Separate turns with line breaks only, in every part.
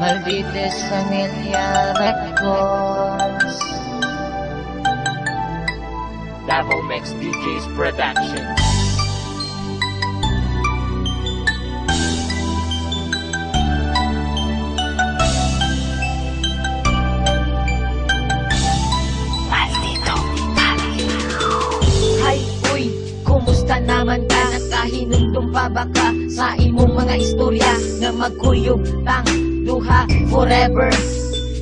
Maldites Familia Records.
Davao Mix DJs Production.
Kumusta naman ka? Nakahinumdum pa ba ka sa imong mga istorya na magkuyog tang duha forever?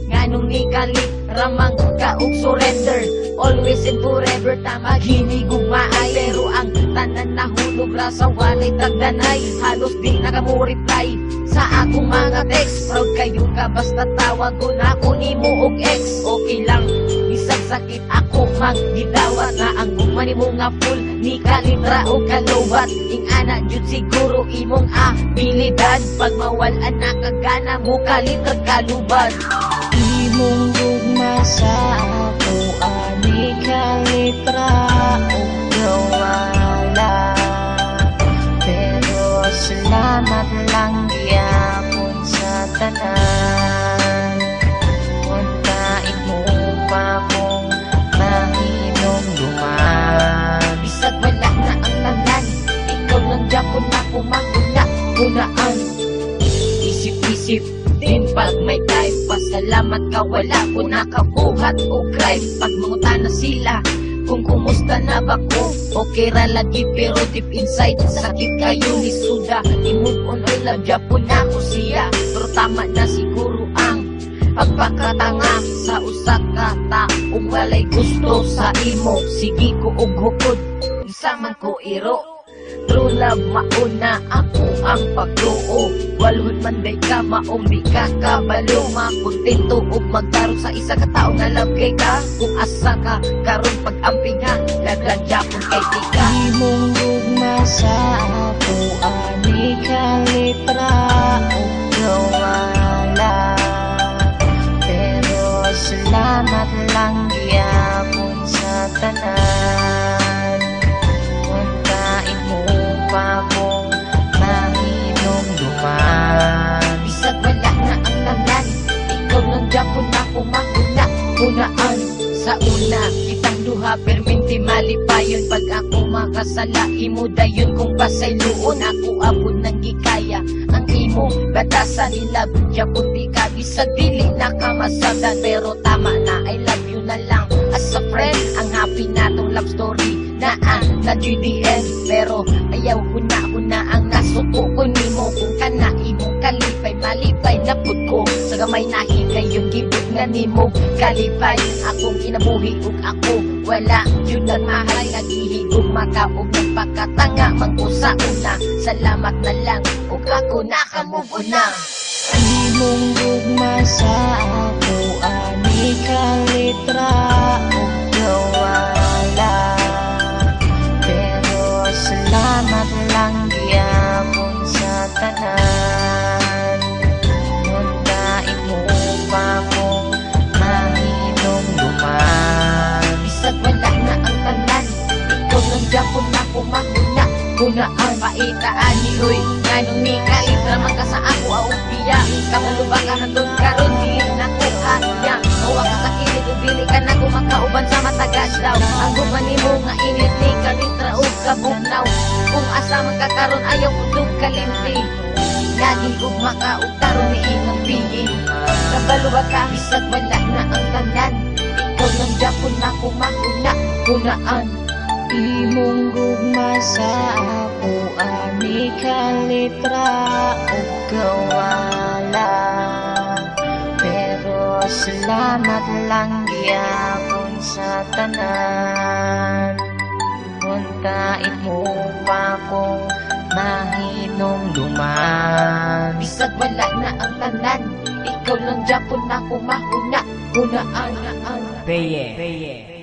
Nganong ni kalit ramang kaog surrender, always and forever tama ginigugmaay, pero ang tanan nahulog ra sa walay tagdanay, halos di nakamureply sa akong mga text. Proud kayo ka basta tawag ko na ako nimo og ex. Okay lang bisag sakit ako magdidawat na ang gumani mo nga full ni kalitra o kalubat. Ing ana jud siguro imong abilidad, pag mawalan na kagana mo kalitra kalubat.
Imong gugma sa ako ani kalitra o gawala, pero salamat lang gyapon sa tanan. Untain mo pa kong mahinumduman.
Bisag wala na ang tanan, ikaw lang gyapon na kumahuna-hunaan. Isip-isip din pag may time, pasalamat ka wala ko nakabuhat o crime. Pag mangutan na sila kung kumusta na ba ko, okay ra lagi pero deep inside sakit kayo ni suda. I-move on or love Japon na ko siya, pero tama na siguro ang pagpakatanga sa usa ka taong walay gusto sa imo. Sige ko og hukod unsa man ko iro, true love mauna ako ang pagtuo. Walhod man day ka maong di ka kabalo, makontento og magtarong sa isa ka tao nga love kay ka. Kung asa ka karon pag-amping ha, laglagyapon kay tika.
Imong gugma sa ako ani kalitra o gawala, pero salamat lang gyapon sa tanan. Untain mo pa kong mahinumduman.
Bisag wala na ang tanan, ikaw lang gyapon na kumahuna-hunaan. Sa una kitang duha perminti malipayon, pag ako makasala imo dayon kung pasayloon. Ako abot nang gikaya ang imo batasan, nila gyapon di ka bisag dili nakamasagdan, pero tama na I love you na lang as a friend. Ang happy natong love story na GDN, pero ayaw huna-huna ang nasuko ko nimo. Kung kana imong kalipay malipay na pud ko, sa gamay nahi kayong gibig na nimo kalipay. Akong kinabuhi ug ako wala yun ang mahal, naghihigog makaog nagpakatanga man ko sa una. Salamat na lang ug ako nakamove on na.
Imong gugma sa ako ani kalitra o gawala, pero salamat lang gyapon sa tanan. Untain mo pa kong mahinumduman.
Bisag wala na ang tanan, ikaw lang gyapon na kumahuna-hunaan. Paitaan ni Roy nganong ni kalitra man ka sa ako aong biya. Kamuluba ka handog karon di na ko kaya, mawa ka sa kilit ug dili ka na kumakauban sa matagas daw. Ang gumani mo nga init ni kalitra ug kabugnaw, kung asa man ka karon ayaw udog kalimti. Lagi ugma ka ug taron ni imong pihi. Kabalo ba ka? Bisag wala na ang tanan, ikaw lang gyapon na kumahuna-hunaan.
Imong gugma sa ako ani kalitra o gawala, pero salamat lang gyapon sa tanan. Untain mo pa kong mahinumduman.
Bisag wala na ang tanan, ikaw lang gyapon na kumahuna-hunaan.
Peye.